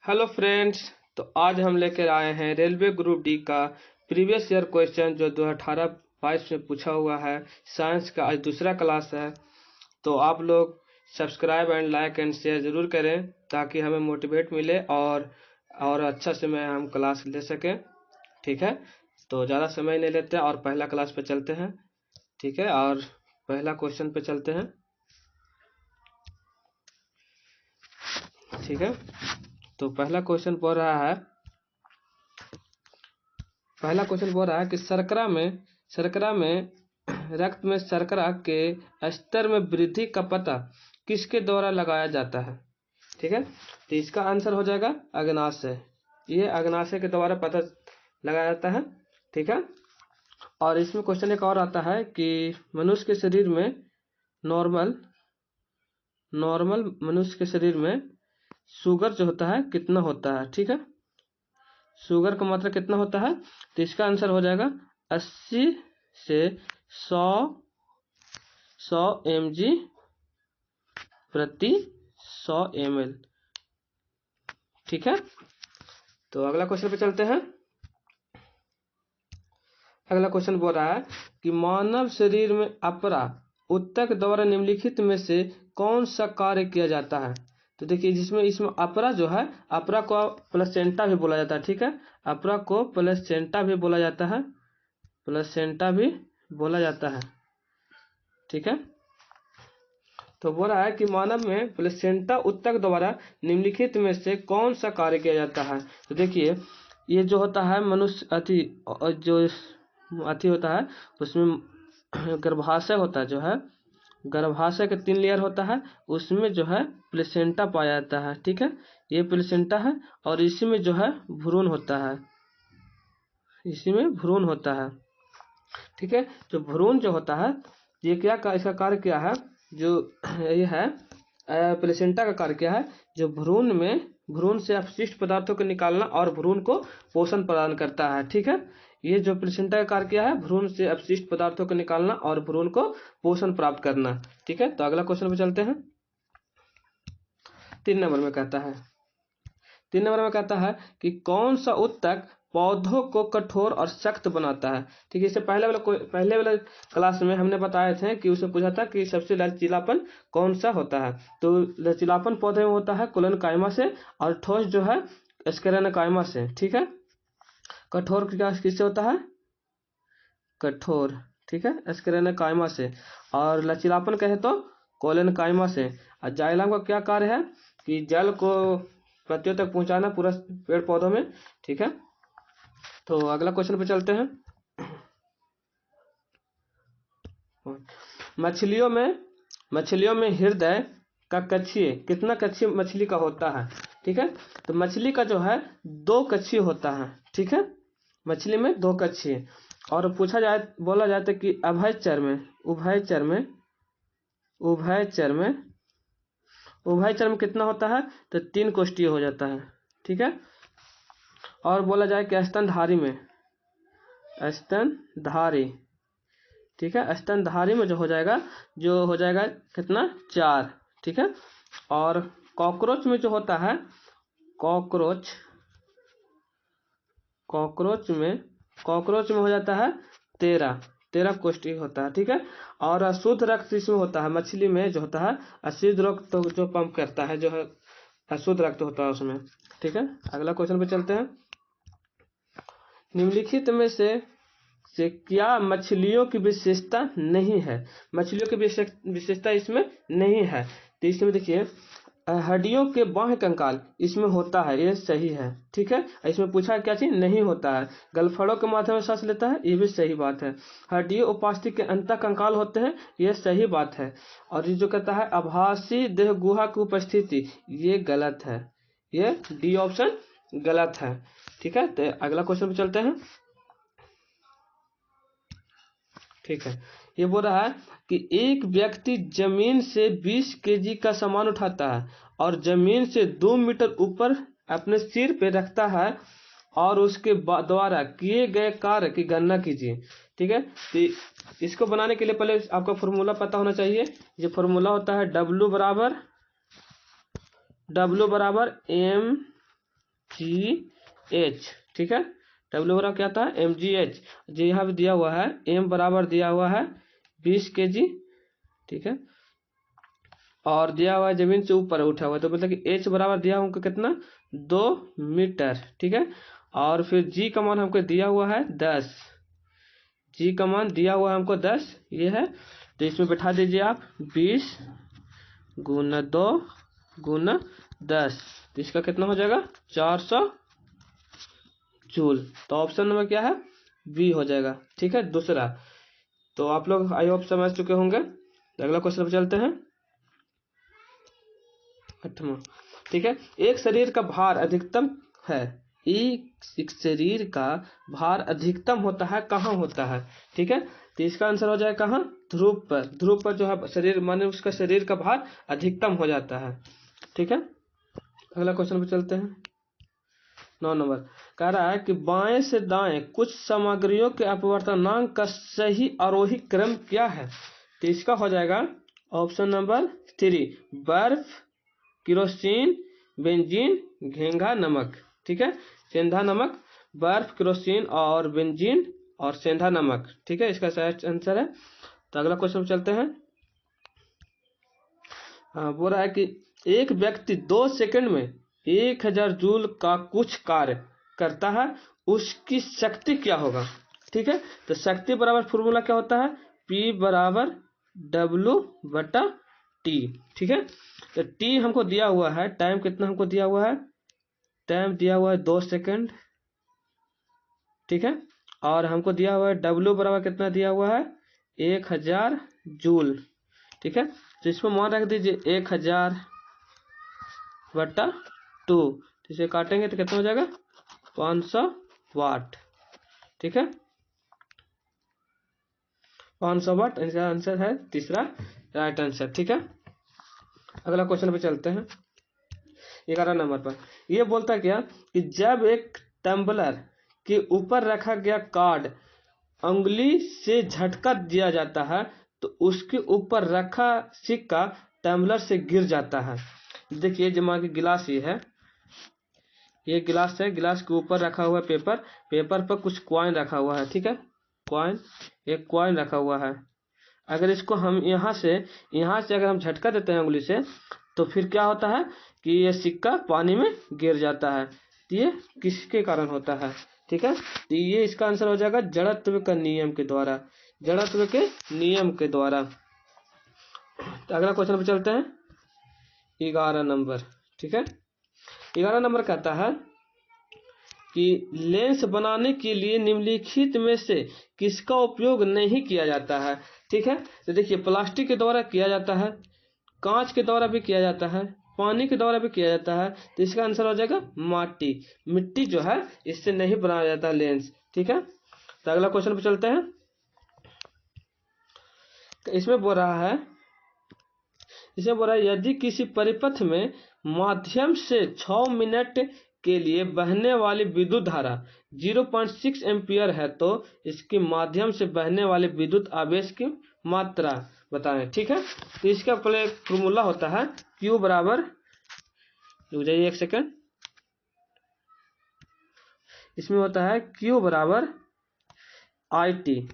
Hello friends. तो आज हम लेकर आए हैं रेलवे ग्रुप डी का प्रीवियस ईयर क्वेश्चन जो 2018-22 में पूछा हुआ है। साइंस का आज दूसरा क्लास है, तो आप लोग subscribe and like and share ज़रूर करें ताकि हमें मोटिवेट मिले और अच्छा से मैं हम क्लास ले सकें। ठीक है, तो ज़्यादा समय नहीं लेते और पहला क्लास पे चलते हैं। ठीक है, और पहला क्वेश्चन पे चलते हैं। ठीक है, तो पहला क्वेश्चन बोल रहा है कि शर्करा में रक्त में शर्करा के स्तर में वृद्धि का पता किसके द्वारा लगाया जाता है। ठीक है, तो इसका आंसर हो जाएगा अग्नाशय। ये अग्नाशय के द्वारा पता लगाया जाता है। ठीक है, और इसमें क्वेश्चन एक और आता है कि मनुष्य के शरीर में नॉर्मल मनुष्य के शरीर में शुगर जो होता है कितना होता है। ठीक है, शुगर का मात्रा कितना होता है, तो इसका आंसर हो जाएगा 80 से 100 mg प्रति 100 ml। ठीक है, तो अगला क्वेश्चन पे चलते हैं। अगला क्वेश्चन बोल रहा है कि मानव शरीर में अपरा उत्तक द्वारा निम्नलिखित में से कौन सा कार्य किया जाता है। तो देखिए, इसमें अपरा जो है, अपरा को प्लेसेंटा भी बोला जाता है। ठीक है, अपरा को प्लेसेंटा भी बोला जाता है, ठीक है, तो बोल रहा है कि मानव में प्लेसेंटा उत्तक द्वारा निम्नलिखित में से कौन सा कार्य किया जाता है। तो देखिए, ये जो होता है मनुष्य अति होता है, उसमें गर्भाशय होता है, जो है गर्भाशय के 3 लेयर होता है, उसमें जो है प्लेसेंटा पाया जाता है। ठीक है, ये प्लेसेंटा है और इसी में जो है भ्रूण होता है, ठीक है, जो भ्रूण जो होता है, ये इसका कार्य क्या है, जो ये है प्लेसेंटा का कार्य क्या है, जो भ्रूण से अपशिष्ट पदार्थों को निकालना और भ्रूण को पोषण प्रदान करता है। ठीक है, ये जो प्लेसेंटा का कार्य क्या है, भ्रूण से अपशिष्ट पदार्थों को निकालना और भ्रूण को पोषण प्राप्त करना। ठीक है, तो अगला क्वेश्चन पे चलते हैं। 3 नंबर में कहता है कि कौन सा उत्तक पौधों को कठोर और सख्त बनाता है। ठीक है, इससे पहले वाले क्लास में हमने बताए थे कि उसमें पूछा था कि सबसे लचीलापन कौन सा होता है। तो लचीलापन पौधे में होता है कोलेनकाइमा से, और ठोस जो है स्क्लेरेनकाइमा से। ठीक है, कठोर किससे होता है, कठोर, ठीक है, स्क्लेरेनकाइमा से, और लचीलापन कहे तो कोलेनकाइमा से। और जाइलम का क्या कार्य है कि जल को पत्तियों तक पहुंचाना पूरा पेड़ पौधों में। ठीक है, तो अगला क्वेश्चन पे चलते हैं। मछलियों में हृदय का कक्षीय कितना कक्षीय मछली का होता है। ठीक है, तो मछली का जो है 2 कक्षीय होता है। ठीक है, मछली में 2 कक्षीय, और बोला जाता है कि उभयचर में कितना होता है, तो 3 कोष्ठीय हो जाता है। ठीक है, और बोला जाए कि स्तनधारी, ठीक है, स्तनधारी में जो हो जाएगा कितना, 4। ठीक है, और कॉकरोच में जो होता है, कॉकरोच में हो जाता है 13 कोष्ठी होता है। ठीक है, और अशुद्ध रक्त इसमें होता है, मछली में जो होता है अशुद्ध रक्त तो जो पंप करता है, जो है अशुद्ध रक्त होता है उसमें। ठीक है, अगला क्वेश्चन पे चलते हैं। निम्नलिखित में से क्या मछलियों की विशेषता नहीं है। मछलियों की विशेषता इसमें नहीं है, तो इसमें देखिए हड्डियों के बाह्य कंकाल इसमें होता है, ये सही है। ठीक है, इसमें पूछा क्या चीज नहीं होता है, गलफड़ों के माध्यम से सांस लेता है, ये भी सही बात है। हड्डियों उपास्थि के अंत कंकाल होते हैं, ये सही बात है। और ये जो कहता है आभासी देह गुहा की उपस्थिति, ये गलत है, ये डी ऑप्शन गलत है। ठीक है, तो अगला क्वेश्चन पे चलते हैं। ठीक है, ये बोल रहा है कि एक व्यक्ति जमीन से 20 kg का सामान उठाता है और जमीन से 2 मीटर ऊपर अपने सिर पे रखता है और उसके द्वारा किए गए कार्य की गणना कीजिए। ठीक है, तो इसको बनाने के लिए पहले आपका फॉर्मूला पता होना चाहिए। ये फॉर्मूला होता है W बराबर mgh, ठीक है। W बराबर क्या था, mgh। जो यहाँ पे दिया हुआ है m बराबर दिया हुआ है 20 kg, ठीक है, और दिया हुआ है जमीन से ऊपर उठा हुआ है, तो मतलब कि h बराबर दिया हुआ हमको कितना, 2 मीटर, ठीक है। और फिर g का मान हमको दिया हुआ है 10, g का मान दिया हुआ है हमको 10, ये है। तो इसमें बैठा दीजिए आप 20 गुना 2 गुना 10, तो इसका कितना हो जाएगा, 400 जूल। तो ऑप्शन नंबर क्या है, बी हो जाएगा, ठीक है, दूसरा। तो आप लोग आई होप समझ चुके होंगे। तो अगला क्वेश्चन पर चलते हैं, 8वां, ठीक है। एक शरीर का भार अधिकतम है, एक शरीर का भार अधिकतम होता है कहाँ होता है, ठीक है। तो इसका आंसर हो जाएगा कहाँ, ध्रुव पर। ध्रुव पर जो है शरीर माने उसका शरीर का भार अधिकतम हो जाता है, ठीक है। अगला क्वेश्चन पे चलते हैं, 9 नंबर। कह रहा है कि बाएं से दाएं कुछ सामग्रियों के अपवर्तनांक का सही आरोही क्रम क्या है। तो इसका हो जाएगा ऑप्शन नंबर 3, बर्फ, केरोसिन, बेंजीन, घेंघा नमक, ठीक है। सेंधा नमक, बर्फ, केरोसिन और बेंजीन और सेंधा नमक, ठीक है, इसका सही आंसर है। तो अगला क्वेश्चन चलते हैं। बोल रहा है कि एक व्यक्ति 2 सेकंड में 1000 जूल का कुछ कार्य करता है, उसकी शक्ति क्या होगा, ठीक है। तो शक्ति बराबर फॉर्मूला क्या होता है, P बराबर W बटा T, ठीक है। तो T हमको दिया हुआ है, टाइम कितना हमको दिया हुआ है, टाइम दिया हुआ है 2 सेकंड, ठीक है। और हमको दिया हुआ है W बराबर कितना दिया हुआ है, 1000 जूल, ठीक है। तो इसमें मान रख दीजिए 1000 बटा 2, तो इसे काटेंगे तो कितना हो जाएगा, 500 वाट, ठीक है, 500 वाट। इसका आंसर है तीसरा राइट आंसर, ठीक है। अगला क्वेश्चन पे चलते हैं, 11 नंबर पर। यह बोलता क्या कि जब एक टम्बलर के ऊपर रखा गया कार्ड उंगली से झटका दिया जाता है तो उसके ऊपर रखा सिक्का टम्बलर से गिर जाता है। देखिए जमा के गिलास ये है, ये गिलास है, गिलास के ऊपर रखा हुआ है पेपर, पेपर पर कुछ कॉइन रखा हुआ है, ठीक है, कॉइन, एक कॉइन रखा हुआ है। अगर इसको हम यहाँ से अगर हम झटका देते हैं उंगली से, तो फिर क्या होता है कि ये सिक्का पानी में गिर जाता है। तो ये किसके कारण होता है, ठीक है। तो ये इसका आंसर हो जाएगा जड़त्व के नियम के द्वारा, जड़त्व के नियम के द्वारा। तो अगला क्वेश्चन पे चलते हैं, 11 नंबर, ठीक है। 11 नंबर कहता है कि लेंस बनाने के लिए निम्नलिखित में से किसका उपयोग नहीं किया जाता है, ठीक है। तो देखिए प्लास्टिक के द्वारा किया जाता है, कांच के द्वारा भी किया जाता है, पानी के द्वारा भी किया जाता है। तो इसका आंसर हो जाएगा माटी, मिट्टी जो है इससे नहीं बनाया जाता लेंस, ठीक है। तो अगला क्वेश्चन पे चलते हैं, इसमें बोल रहा है यदि किसी परिपथ में माध्यम से 6 मिनट के लिए बहने वाली विद्युत धारा 0.6 एम्पियर है तो इसके माध्यम से बहने वाले विद्युत आवेश की मात्रा बताएं, ठीक है। तो इसका पहले फॉर्मूला होता है Q बराबर, रुक जाइए एक सेकंड, इसमें होता है Q बराबर IT,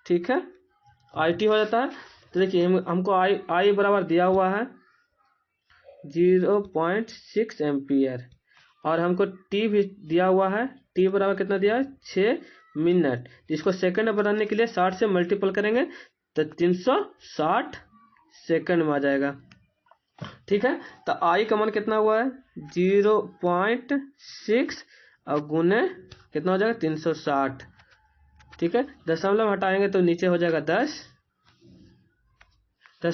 ठीक है, IT हो जाता है। तो देखिए हमको I बराबर दिया हुआ है 0.6 एम्पियर और हमको T भी दिया हुआ है, T बराबर कितना दिया है, 6 मिनट। इसको सेकंड में बनाने के लिए 60 से मल्टीपल करेंगे तो 360 सेकंड में आ जाएगा, ठीक है। तो I का मान कितना हुआ है 0.6 और गुने कितना हो जाएगा 360, ठीक है। दशमलव हटाएंगे तो नीचे हो जाएगा 10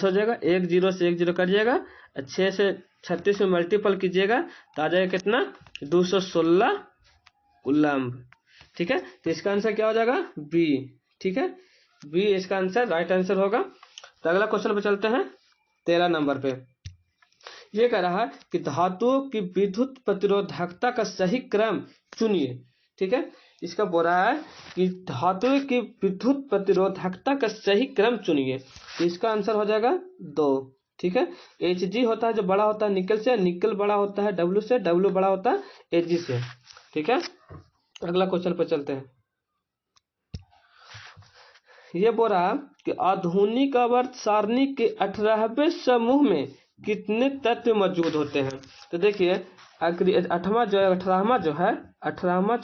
हो जाएगा, 1 0 से 1 0 कट जाएगा, 6 से 36 में मल्टीपल कीजिएगा तो आ जाएगा कितना 216 कूलम्ब, ठीक है। तो इसका आंसर क्या हो जाएगा बी, ठीक है, बी इसका आंसर राइट आंसर होगा। तो अगला क्वेश्चन पे चलते हैं, 13 नंबर पे। ये कह रहा है कि धातुओं की विद्युत प्रतिरोधकता का सही क्रम चुनिए, ठीक है। इसका बोल रहा है कि धातुओं की विद्युत प्रतिरोधकता का सही क्रम चुनिए, तो इसका आंसर हो जाएगा 2, ठीक है। Hg होता है जो बड़ा होता है निकल से, निकल बड़ा होता है W से, W बड़ा होता है Ag से, ठीक है। अगला क्वेश्चन पर चलते हैं। ये बोल रहा है कि आधुनिक आवर्त सारणी के 18वें समूह में कितने तत्व मौजूद होते हैं। तो देखिए अठारहवां जो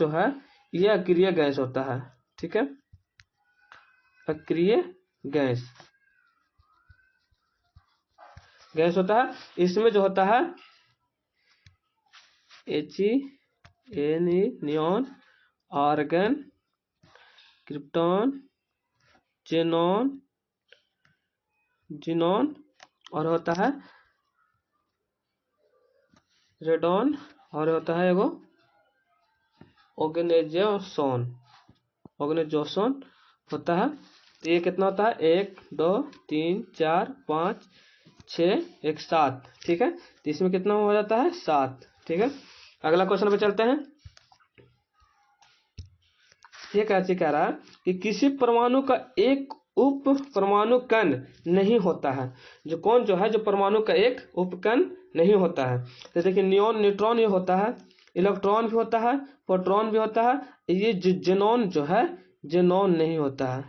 है ये अक्रिय गैस होता है, ठीक है, अक्रिय गैस होता है। इसमें जो होता है Ne neon, argon, krypton, xenon और होता है रेडॉन और होता है एगो ऑर्गेनाइजेशन होता है। तो ये कितना होता है 1 2 3 4 5 6 1 7, ठीक है। तो इसमें कितना हो जाता है 7, ठीक है। अगला क्वेश्चन पे चलते हैं। ये कह रहा है कि किसी परमाणु का एक उप परमाणु कण नहीं होता है। जो परमाणु का एक उपकण नहीं होता है। तो देखिए नियॉन, न्यूट्रॉन ये होता है, इलेक्ट्रॉन भी होता है, प्रोटॉन भी होता है। ये जेनॉन जेनॉन नहीं होता है,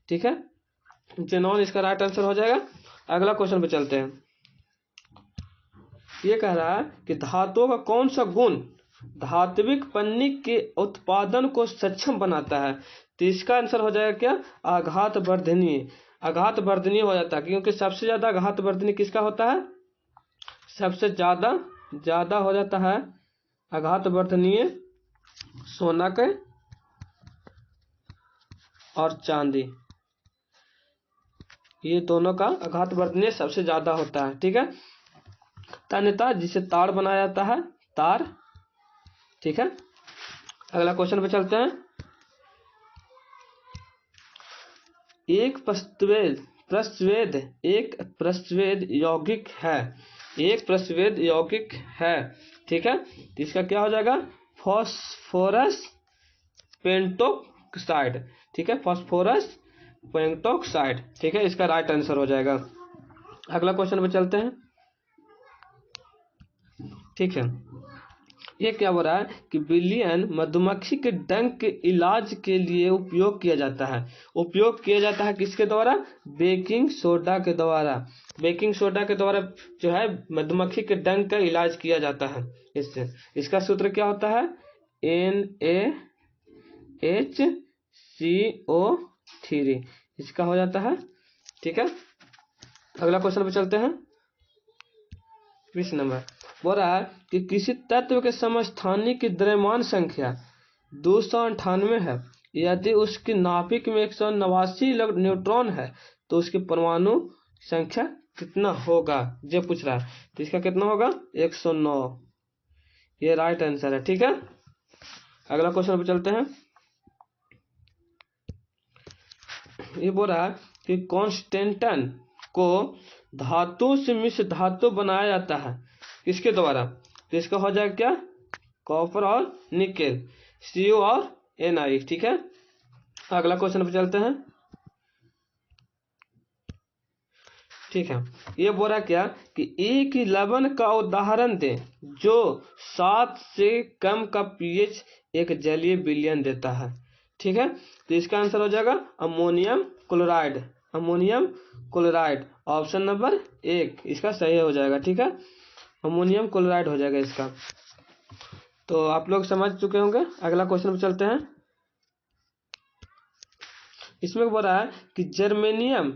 ठीक है। जेनॉन इसका राइट आंसर हो जाएगा। अगला क्वेश्चन पे चलते हैं। ये कह रहा है कि धातुओं का कौन सा गुण धात्विक पन्नी के उत्पादन को सक्षम बनाता है। तो इसका आंसर हो जाएगा क्या, आघात वर्धनीय हो जाता है, क्योंकि सबसे ज्यादा आघात वर्धनीय किसका होता है, सबसे ज्यादा हो जाता है आघात वर्धनीय सोना के और चांदी, ये दोनों का आघात वर्धनीय सबसे ज्यादा होता है, ठीक है। तन्यता जिसे तार बनाया जाता है, तार, ठीक है। अगला क्वेश्चन पे चलते हैं। एक प्रस्वेद यौगिक है, ठीक है। तो इसका क्या हो जाएगा, फॉस्फोरस पेंटोक्साइड, ठीक है, फॉस्फोरस पेंटोक्साइड, ठीक है, इसका राइट आंसर हो जाएगा। अगला क्वेश्चन पे चलते हैं, ठीक है। ये क्या हो रहा है कि बिलियन मधुमक्खी के डंक के इलाज के लिए उपयोग किया जाता है किसके द्वारा, बेकिंग सोडा के द्वारा जो है मधुमक्खी के डंक का इलाज किया जाता है इससे। इसका सूत्र क्या होता है, NaHCO3, इसका हो जाता है, ठीक है। अगला क्वेश्चन पे चलते हैं। 20 नंबर बोल रहा है कि किसी तत्व के समस्थानिक की द्रव्यमान संख्या 298 है, यदि उसकी नाभिक में 189 न्यूट्रॉन है तो उसकी परमाणु संख्या कितना होगा, ये पूछ रहा है। तो इसका कितना होगा 109, ये राइट आंसर है, ठीक है। अगला क्वेश्चन पे चलते हैं। ये बोल रहा है कि कॉन्स्टेंटन को धातु से मिश्र धातु बनाया जाता है किसके द्वारा। तो इसका हो जाएगा क्या, कॉपर और निकेल, Cu और Na, ठीक है। अगला क्वेश्चन पे चलते हैं, ठीक है। ये बोल रहा क्या कि एक ही लवण का उदाहरण दें जो 7 से कम का pH एक जलीय विलयन देता है, ठीक है। तो इसका आंसर हो जाएगा अमोनियम क्लोराइड, ऑप्शन नंबर 1 इसका सही हो जाएगा, ठीक है। अमोनियम क्लोराइड हो जाएगा इसका। तो आप लोग समझ चुके होंगे। अगला क्वेश्चन पे चलते हैं। इसमें बोल रहा है कि जर्मेनियम,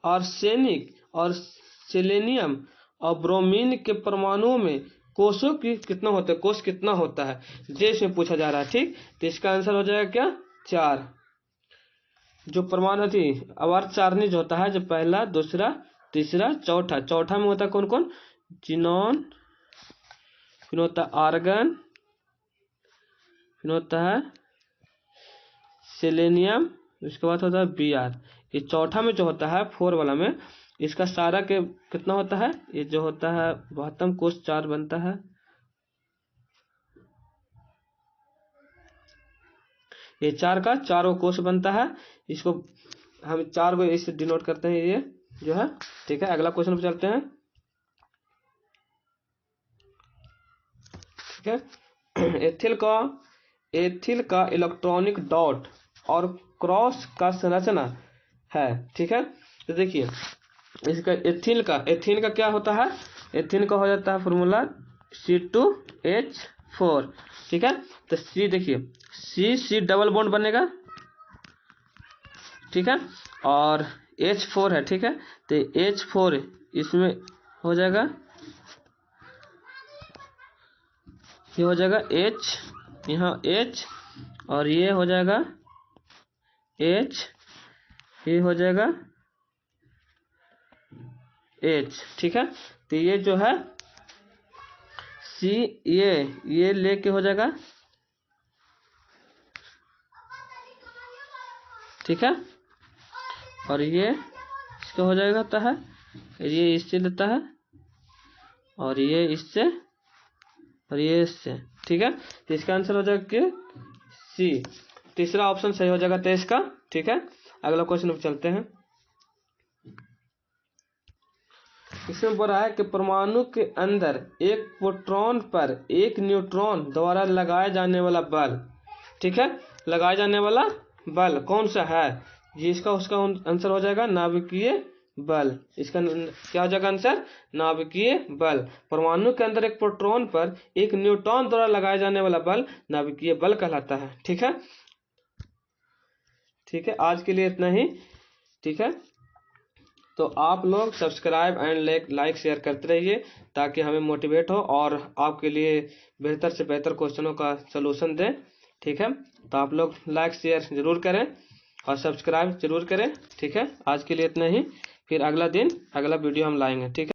आर्सेनिक और सेलेनियम और ब्रोमीन के परमाणुओं में कोष कितना होता है, ये इसमें पूछा जा रहा है, ठीक। तो इसका आंसर हो जाएगा क्या, 4। जो परमाणु थी आवर्त सारणी जो होता है, जो पहला, दूसरा, तीसरा, चौथा में होता है कौन कौन, जिनॉन, फिर होता है आर्गन, फिर होता है सेलेनियम, उसके बाद होता है Br। ये चौथा में जो होता है 4 वाला में, इसका सारा के कितना होता है, ये जो होता है 72 कोष 4 बनता है, ये 4 का 4 कोष बनता है। इसको हम 4 को इससे डिनोट करते हैं, ये जो है। ठीक है, अगला क्वेश्चन पे चलते हैं। ठीक है, एथिल का इलेक्ट्रॉनिक डॉट और क्रॉस का संरचना है। ठीक है, तो देखिए इसका एथिन का क्या होता है, एथिन का हो जाता है फॉर्मूला C2H4। ठीक है, तो सी देखिए सी डबल बॉन्ड बनेगा। ठीक है, और H4 है। ठीक है, तो H4 इसमें हो जाएगा, ये हो जाएगा H, यहाँ H, और ये हो जाएगा H, ये हो जाएगा H। ठीक है, तो ये जो है C, ये लेके हो जाएगा। ठीक है, और ये इसका हो जाएगा तो है, ये इससे लेता है, और ये इससे, और ये इससे। ठीक है, तो इसका आंसर हो जाएगा कि सी, तीसरा ऑप्शन सही हो जाएगा 23 का। ठीक है, अगला क्वेश्चन पे चलते हैं। इसमें बोल रहा है कि परमाणु के अंदर एक प्रोटॉन पर एक न्यूट्रॉन द्वारा लगाए जाने वाला बल, ठीक है, लगाया जाने वाला बल कौन सा है, जिसका उसका आंसर हो जाएगा नाभिकीय बल। इसका क्या हो जाएगा आंसर, नाभिकीय बल। परमाणु के अंदर एक प्रोटॉन पर एक न्यूट्रॉन द्वारा लगाए जाने वाला बल नाभिकीय बल कहलाता है। ठीक है, ठीक है, आज के लिए इतना ही। ठीक है, तो आप लोग सब्सक्राइब एंड लाइक शेयर करते रहिए ताकि हमें मोटिवेट हो और आपके लिए बेहतर से बेहतर क्वेश्चनों का सलूशन दें। ठीक है, तो आप लोग लाइक शेयर जरूर करें और सब्सक्राइब जरूर करें। ठीक है, आज के लिए इतना ही, फिर अगला दिन अगला वीडियो हम लाएंगे। ठीक है।